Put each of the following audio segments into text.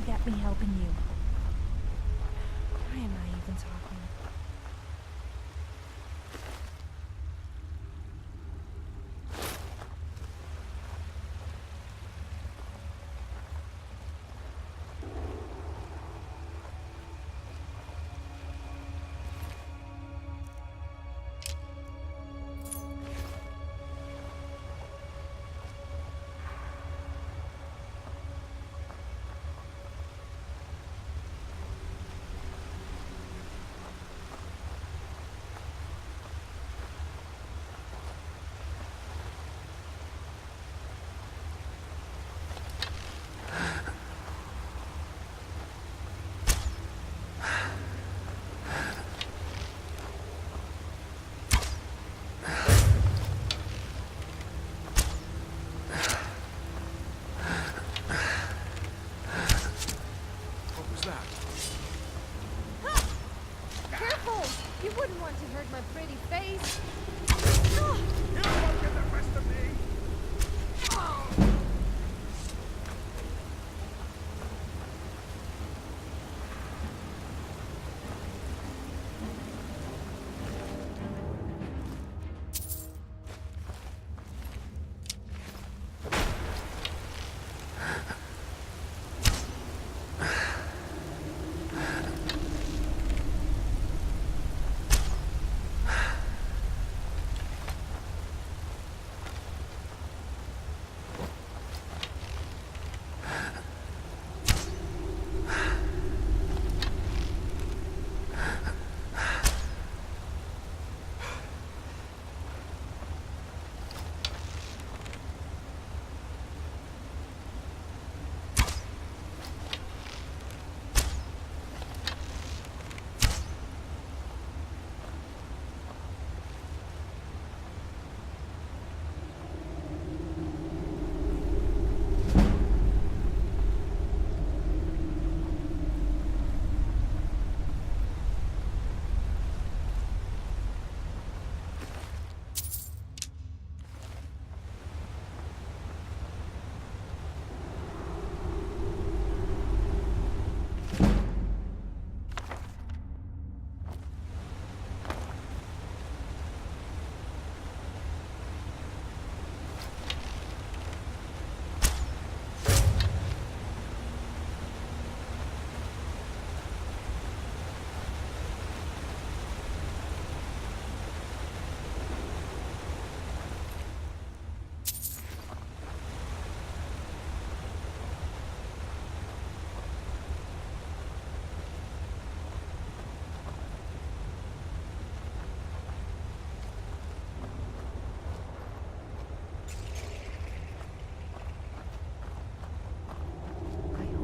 forget me helping you. Why am I even talking? You wouldn't want to hurt my pretty face. You won't get the rest of me!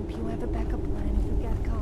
You have a backup plan if you get caught.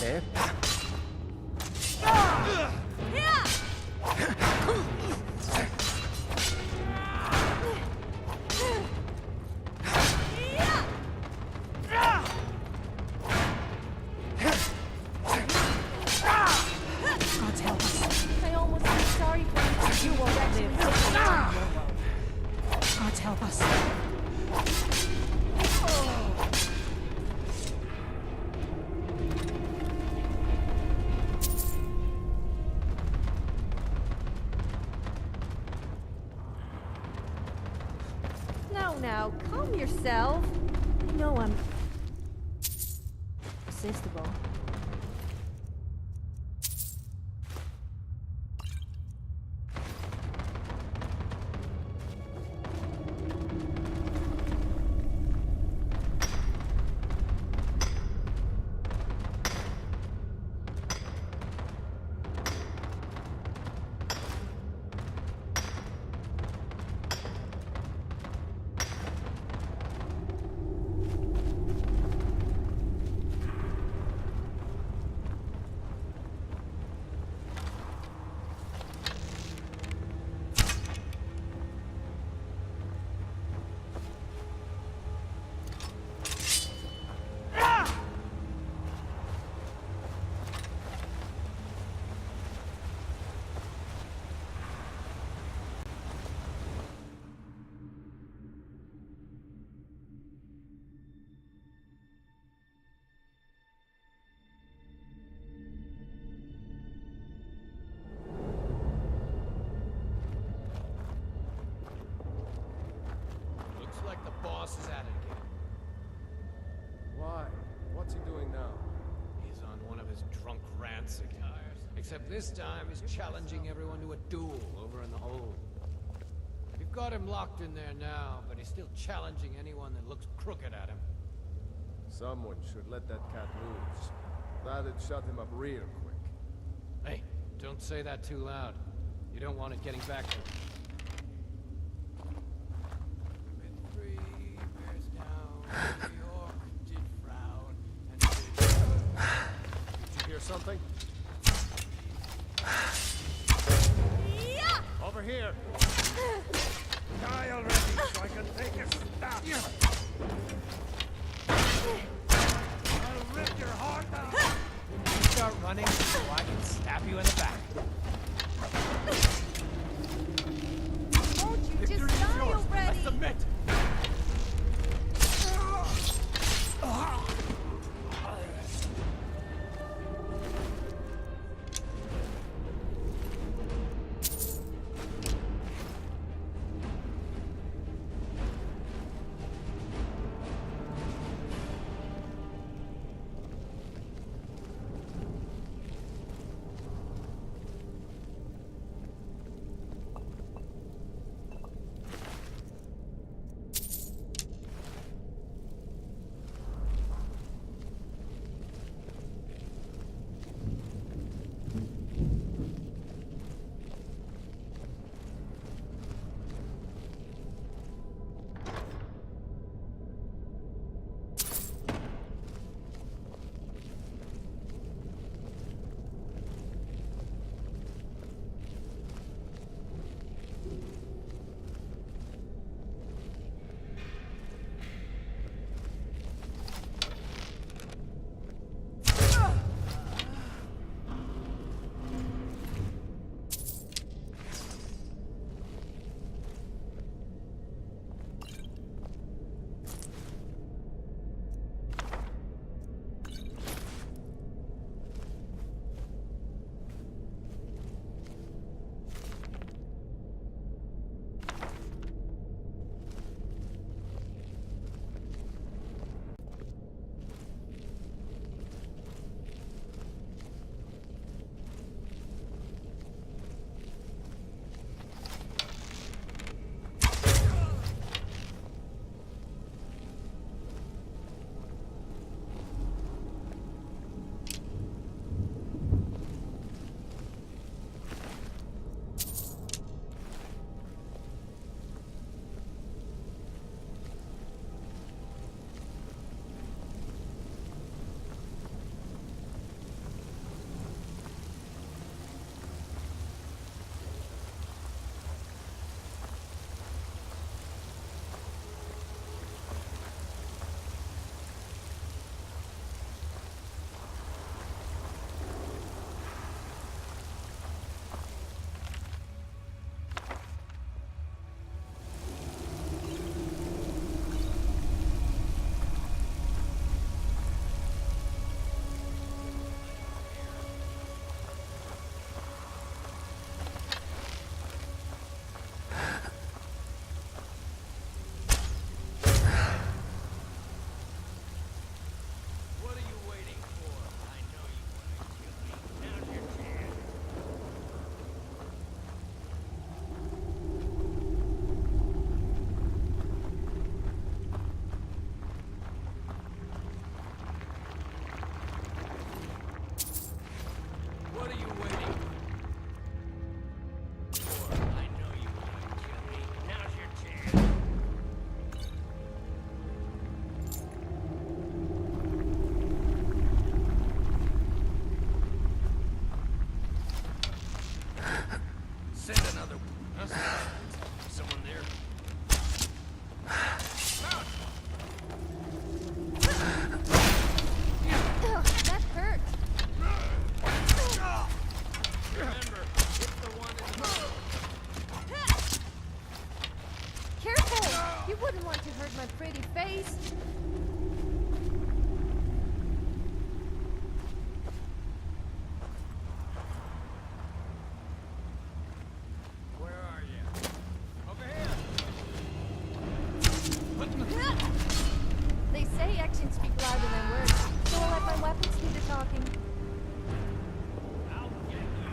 There. now. Calm yourself. You know I'm irresistible. Looks like the boss is at it again. Why? What's he doing now? He's on one of his drunk rants again. Except this time he's challenging everyone to a duel over in the hold. We've got him locked in there now, but he's still challenging anyone that looks crooked at him. Someone should let that cat loose. That'd shut him up real quick. Hey, don't say that too loud. You don't want it getting back to him. With 3 bears down, the orc did frown, and Did you hear something? Yeah! Over here! Die already so I can take your stuff! I'll rip your heart out! start running so I can stab you in the back. Won't you Victory just is die yours. I already? submit. You wouldn't want to hurt my pretty face. Where are you? Over here! They say actions speak louder than words, so I'll let my weapons do the talking. I'll get you!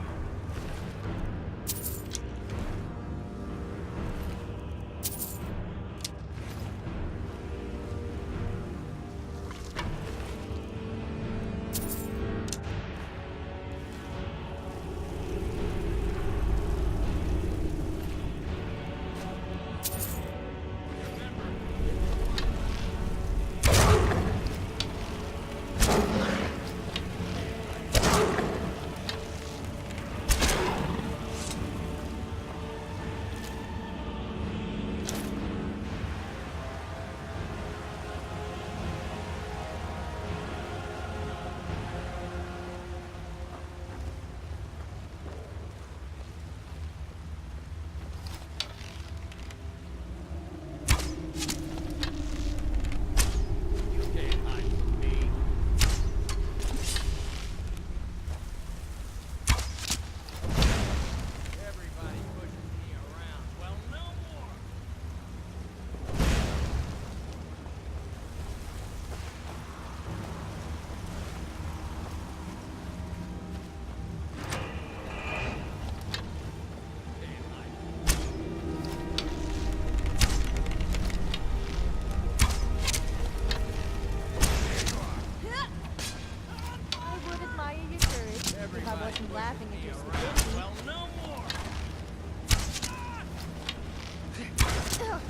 Laughing at your stupidity. Well, no more!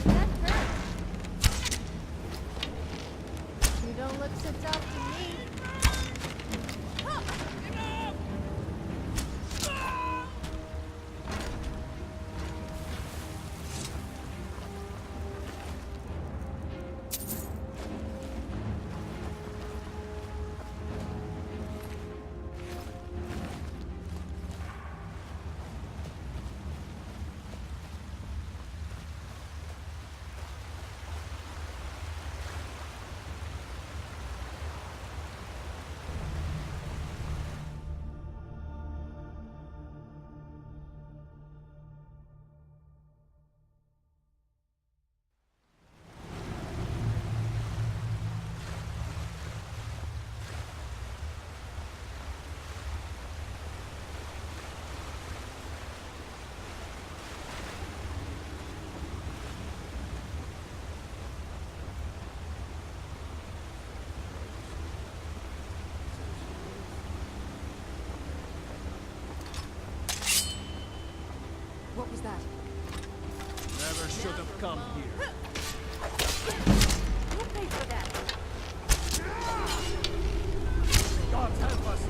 That hurt. You don't look so tough to me. What was that? Never should have come here. You'll pay for that. God help us!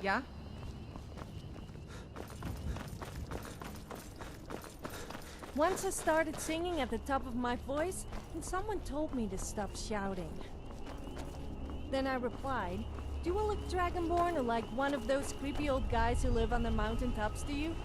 yeah? Once I started singing at the top of my voice, and someone told me to stop shouting. Then I replied, "Do I look dragonborn or like one of those creepy old guys who live on the mountaintops to you?"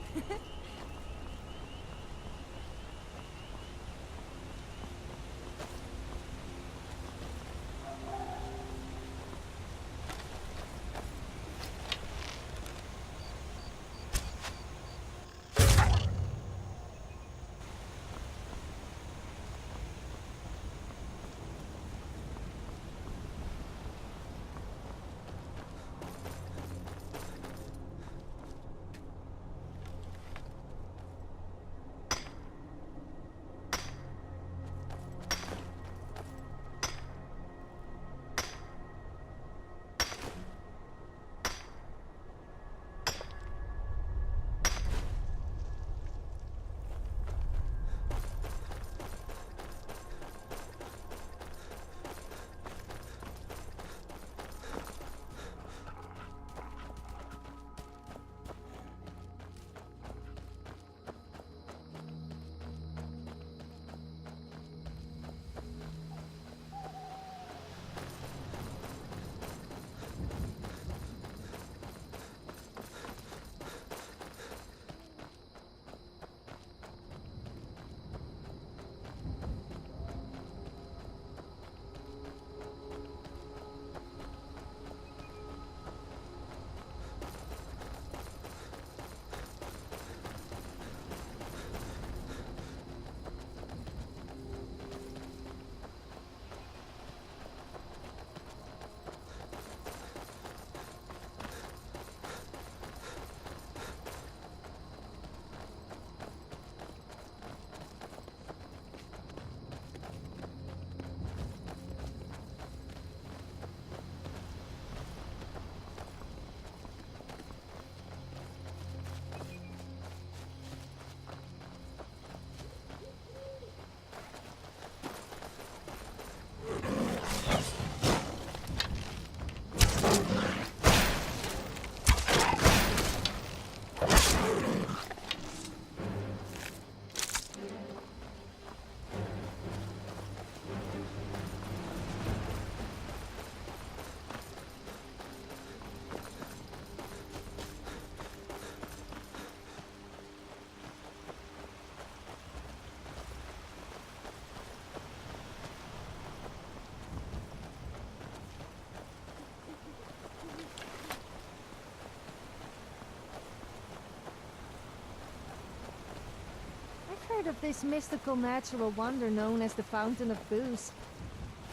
Heard of this mystical natural wonder known as the Fountain of Booze.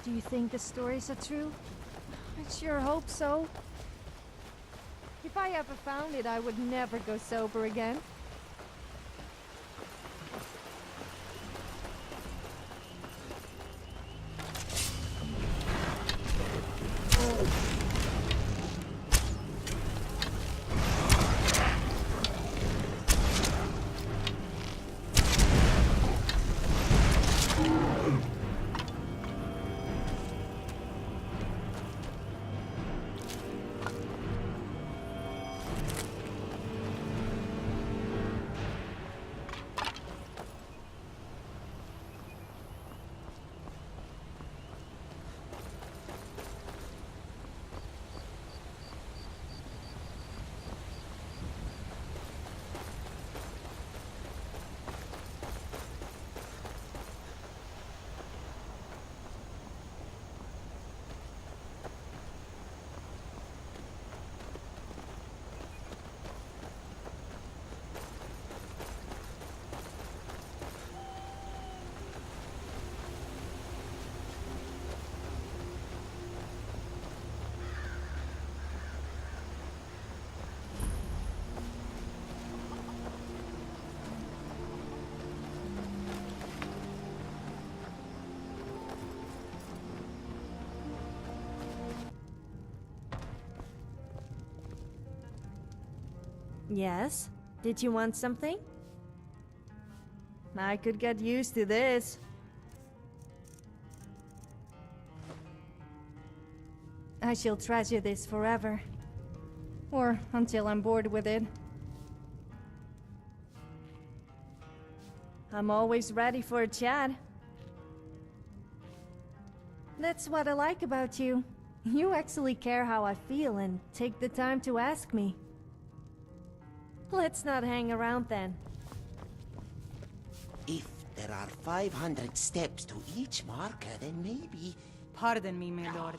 Do you think the stories are true? I sure hope so. If I ever found it, I would never go sober again. Yes? Did you want something? I could get used to this. I shall treasure this forever. Or until I'm bored with it. I'm always ready for a chat. That's what I like about you. You actually care how I feel and take the time to ask me. Let's not hang around then. If there are 500 steps to each marker, then maybe... Pardon me, my lord.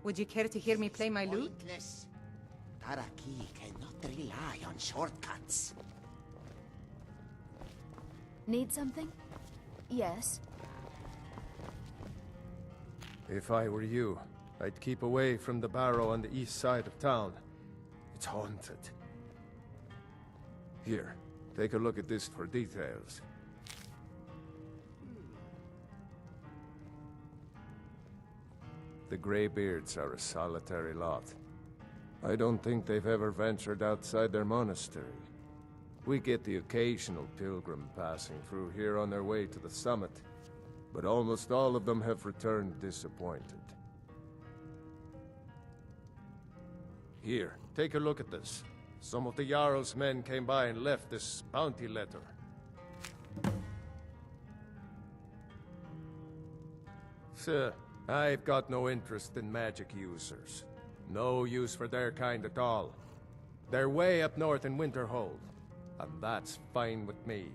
Would you care to hear me play my lute? Pointless. Taraki cannot rely on shortcuts. Need something? Yes. If I were you, I'd keep away from the barrow on the east side of town. It's haunted. Here, take a look at this for details. The Greybeards are a solitary lot. I don't think they've ever ventured outside their monastery. We get the occasional pilgrim passing through here on their way to the summit, but almost all of them have returned disappointed. Here, take a look at this. Some of the Jarl's men came by and left this bounty letter. Sir, I've got no interest in magic users. No use for their kind at all. They're way up north in Winterhold, and that's fine with me.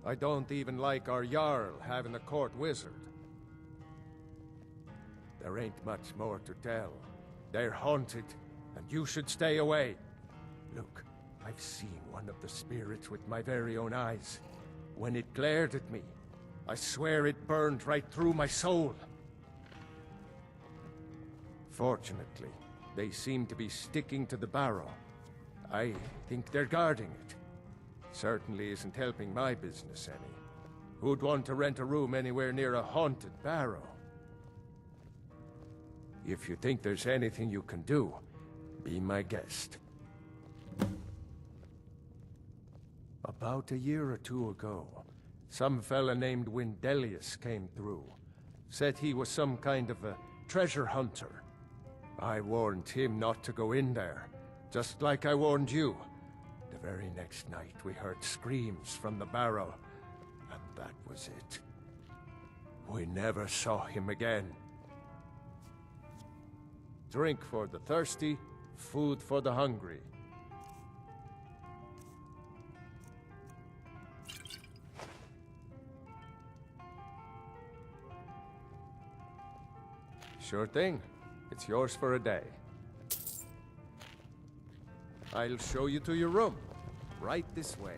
I don't even like our Jarl having a court wizard. There ain't much more to tell. They're haunted, and you should stay away. Look, I've seen one of the spirits with my very own eyes. When it glared at me, I swear it burned right through my soul. Fortunately, they seem to be sticking to the barrow. I think they're guarding it. Certainly isn't helping my business any. Who'd want to rent a room anywhere near a haunted barrow? If you think there's anything you can do, be my guest. About a year or two ago, some fella named Windelius came through. Said he was some kind of a treasure hunter. I warned him not to go in there, just like I warned you. The very next night we heard screams from the barrow, and that was it. We never saw him again. Drink for the thirsty, food for the hungry. Sure thing. It's yours for a day. I'll show you to your room. Right this way.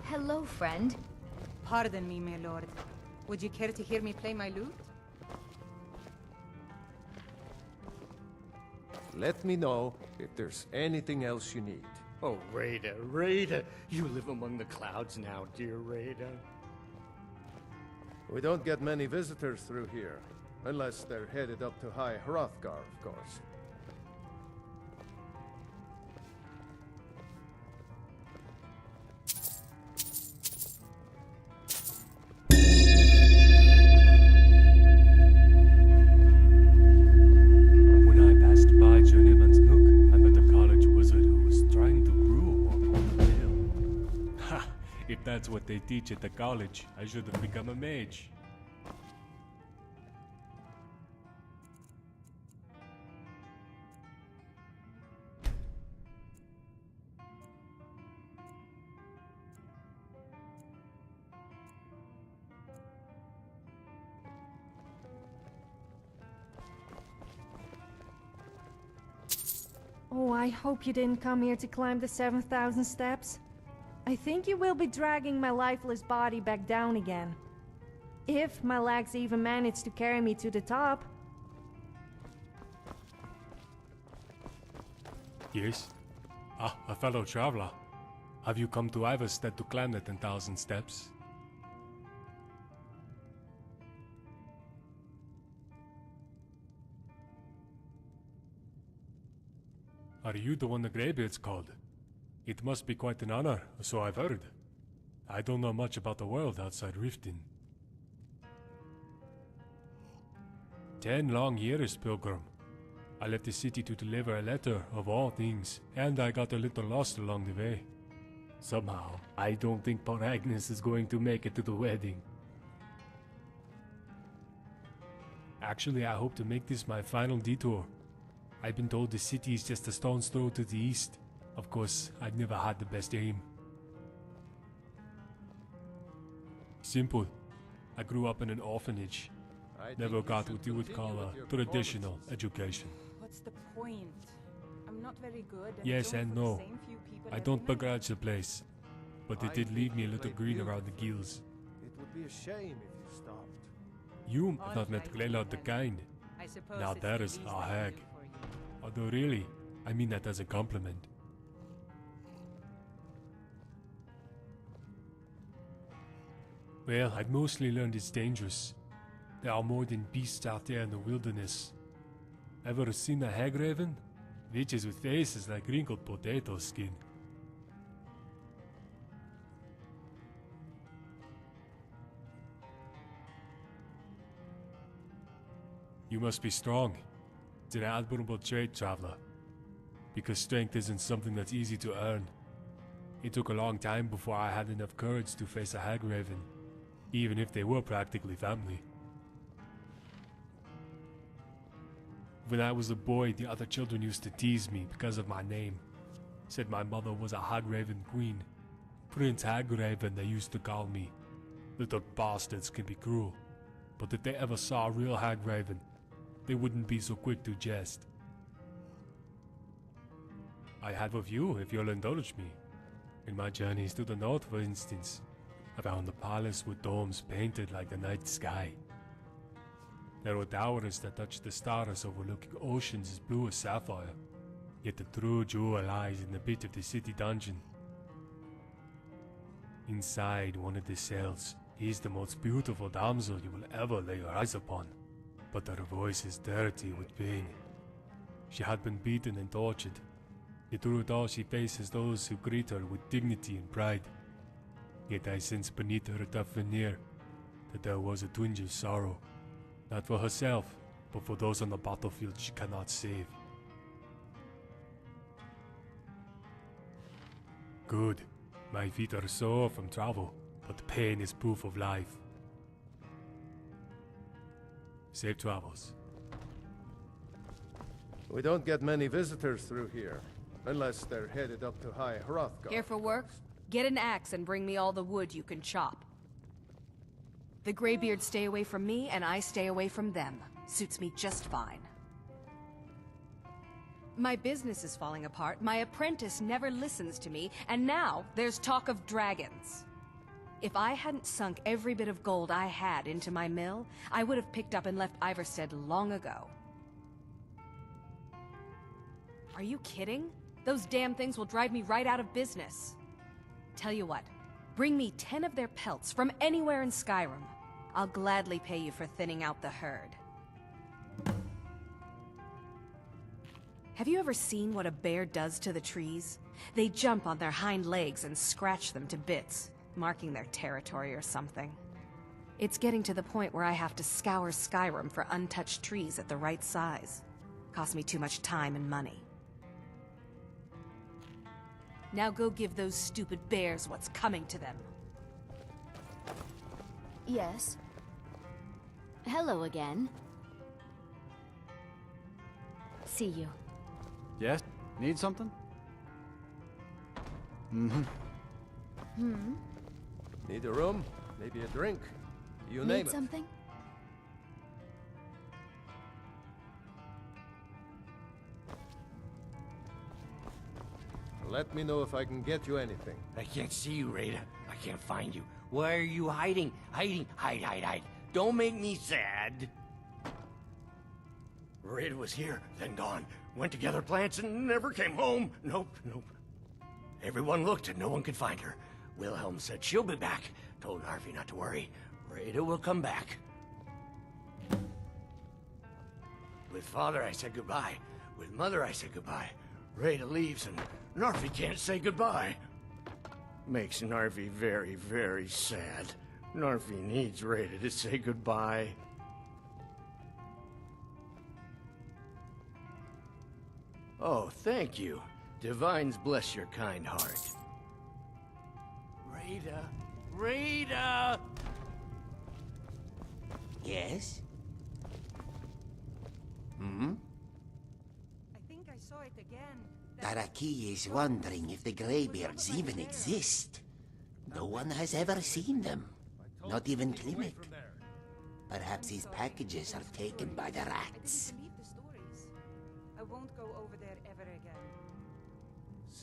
Hello, friend. Pardon me, my lord. Would you care to hear me play my lute? Let me know if there's anything else you need. Oh, Rada, Rada. You live among the clouds now, dear Rada. We don't get many visitors through here. Unless they're headed up to High Hrothgar, of course. When I passed by Journeyman's Nook, I met a college wizard who was trying to brew a warm ale. Ha! If that's what they teach at the college, I should have become a mage. Oh, I hope you didn't come here to climb the 7,000 steps. I think you will be dragging my lifeless body back down again. If my legs even manage to carry me to the top. Yes? Ah, a fellow traveler. Have you come to Iverstead to climb the 10,000 steps? Are you the one the Greybeards called? It must be quite an honor, so I've heard. I don't know much about the world outside Riften. 10 long years, pilgrim. I left the city to deliver a letter, of all things, and I got a little lost along the way. Somehow, I don't think poor Agnes is going to make it to the wedding. Actually, I hope to make this my final detour. I've been told the city is just a stone's throw to the east. Of course, I've never had the best aim. Simple. I grew up in an orphanage. Never got what you would call a traditional education. What's the point? I'm not very good. Yes and no. I don't begrudge the place, but it did leave me a little green around the gills. It would be a shame if you stopped. You have not met Grelod the Kind. Now there is a hag. Although really, I mean that as a compliment. Well, I've mostly learned it's dangerous. There are more than beasts out there in the wilderness. Ever seen a hag raven? Witches with faces like wrinkled potato skin. You must be strong. It's an admirable trait, traveler. Because strength isn't something that's easy to earn. It took a long time before I had enough courage to face a hag raven, even if they were practically family. When I was a boy, the other children used to tease me because of my name. Said my mother was a Hagraven queen. Prince Hagraven, they used to call me. Little bastards can be cruel, but if they ever saw a real Hagraven, they wouldn't be so quick to jest. I have a view, if you'll indulge me. In my journeys to the north, for instance, I found a palace with domes painted like the night sky. There were towers that touched the stars overlooking oceans as blue as sapphire. Yet the true jewel lies in the pit of the city dungeon. Inside one of the cells is the most beautiful damsel you will ever lay your eyes upon. But her voice is dirty with pain. She had been beaten and tortured. Yet through it all she faces those who greet her with dignity and pride. Yet I sense beneath her tough veneer that there was a twinge of sorrow. Not for herself, but for those on the battlefield she cannot save. Good. My feet are sore from travel, but pain is proof of life. Safe travels. We don't get many visitors through here, unless they're headed up to High Hrothgar. Here for work? Get an axe and bring me all the wood you can chop. The Greybeards stay away from me, and I stay away from them. Suits me just fine. My business is falling apart, my apprentice never listens to me, and now there's talk of dragons. If I hadn't sunk every bit of gold I had into my mill, I would have picked up and left Iverstead long ago. Are you kidding? Those damn things will drive me right out of business. Tell you what, bring me 10 of their pelts from anywhere in Skyrim. I'll gladly pay you for thinning out the herd. Have you ever seen what a bear does to the trees? They jump on their hind legs and scratch them to bits, marking their territory or something. It's getting to the point where I have to scour Skyrim for untouched trees at the right size. Costs me too much time and money. Now go give those stupid bears what's coming to them. Yes. Hello again. See you. Yes? Need something? Need a room? Maybe a drink? You name it. Something? Let me know if I can get you anything. I can't see you, Rada. I can't find you. Why are you hiding? Hiding. Hide, hide, hide. Don't make me sad. Rada was here, then gone. Went to gather plants and never came home. Nope, nope. Everyone looked and no one could find her. Wilhelm said she'll be back. Told Harvey not to worry. Rada will come back. With Father, I said goodbye. With Mother, I said goodbye. Rada leaves and Narfi can't say goodbye. Makes Narfi very, very sad. Narfi needs Rada to say goodbye. Oh, thank you. Divines bless your kind heart. Rita! Rita! Yes? Hmm? I think I saw it again. Taraki is wondering if the Greybeards even exist. No one has ever seen them. Not even Klimek. Perhaps his packages are taken by the rats. I didn't believe the stories. I won't go over there ever again.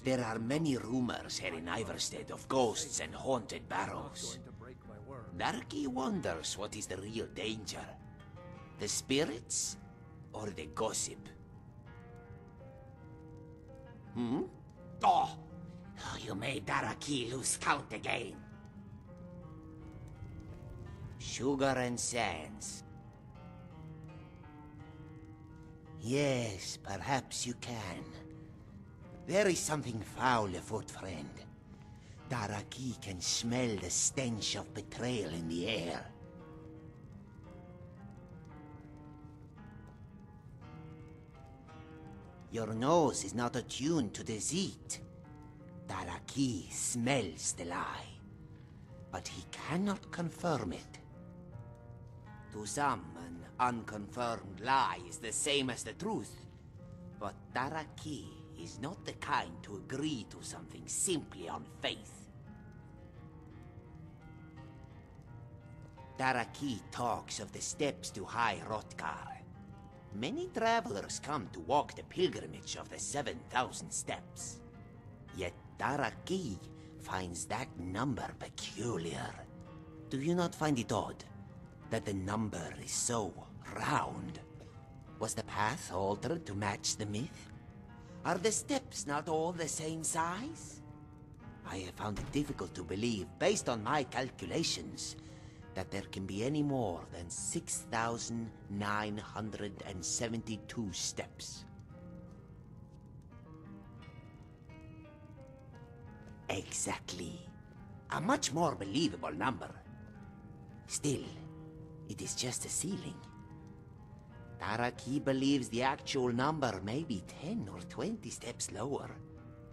There are many rumors here in Iverstead of ghosts and haunted barrows. Darky wonders what is the real danger. The spirits or the gossip? Hmm? Oh! You made Daraki lose count again. Sugar and sands. Yes, perhaps you can. There is something foul afoot, friend. Daraki can smell the stench of betrayal in the air. Your nose is not attuned to deceit. Daraki smells the lie, but he cannot confirm it. To some, an unconfirmed lie is the same as the truth. But Daraki is not the kind to agree to something simply on faith. Daraki talks of the steps to High Hrothgar. Many travelers come to walk the pilgrimage of the 7,000 steps. Yet Daraki finds that number peculiar. Do you not find it odd that the number is so round? Was the path altered to match the myth? Are the steps not all the same size? I have found it difficult to believe, based on my calculations, that there can be any more than 6,972 steps. Exactly. A much more believable number. Still, it is just a ceiling. Daraki believes the actual number may be 10 or 20 steps lower.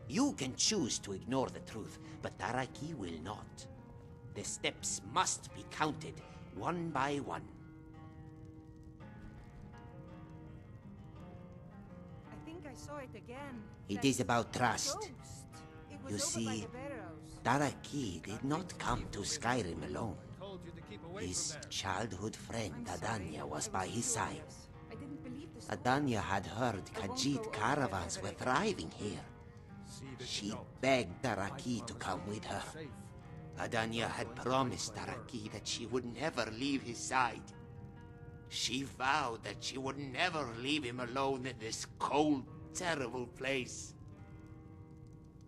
You can choose to ignore the truth, but Daraki will not. The steps must be counted one by one. I think I saw it again. It is about trust. Ghost. It was You over by see, the barrows. Daraki did not come to Skyrim alone. His childhood friend Adanya was by his side. I didn't believe the story. Adanya had heard Khajiit caravans were thriving here. She begged Daraki to come with her. Adanya had promised Daraki that she would never leave his side. She vowed that she would never leave him alone in this cold, terrible place.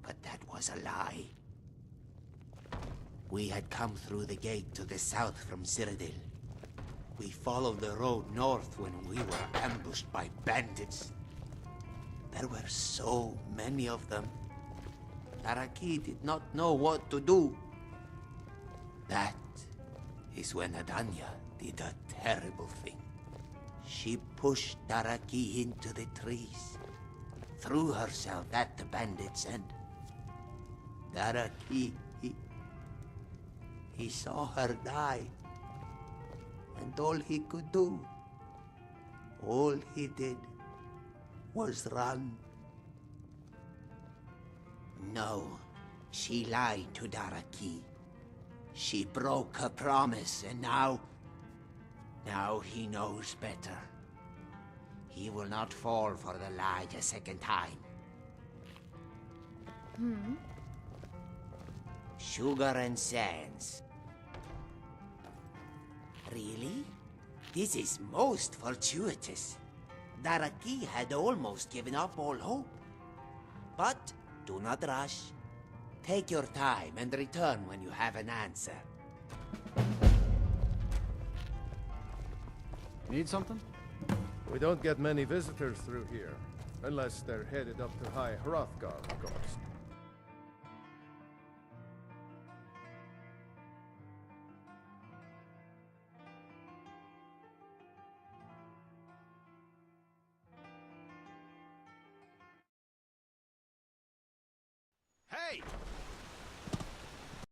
But that was a lie. We had come through the gate to the south from Cyrodiil. We followed the road north when we were ambushed by bandits. There were so many of them. Daraki did not know what to do. That is when Adanya did a terrible thing. She pushed Daraki into the trees, threw herself at the bandits, and Daraki, he saw her die. And all he could do, all he did, was run. No, she lied to Daraki. She broke her promise, and now he knows better. He will not fall for the lie a second time. Sugar and sands. Really? This is most fortuitous. Daraki had almost given up all hope. But do not rush. Take your time and return when you have an answer. Need something? We don't get many visitors through here, unless they're headed up to High Hrothgar, of course. Hey!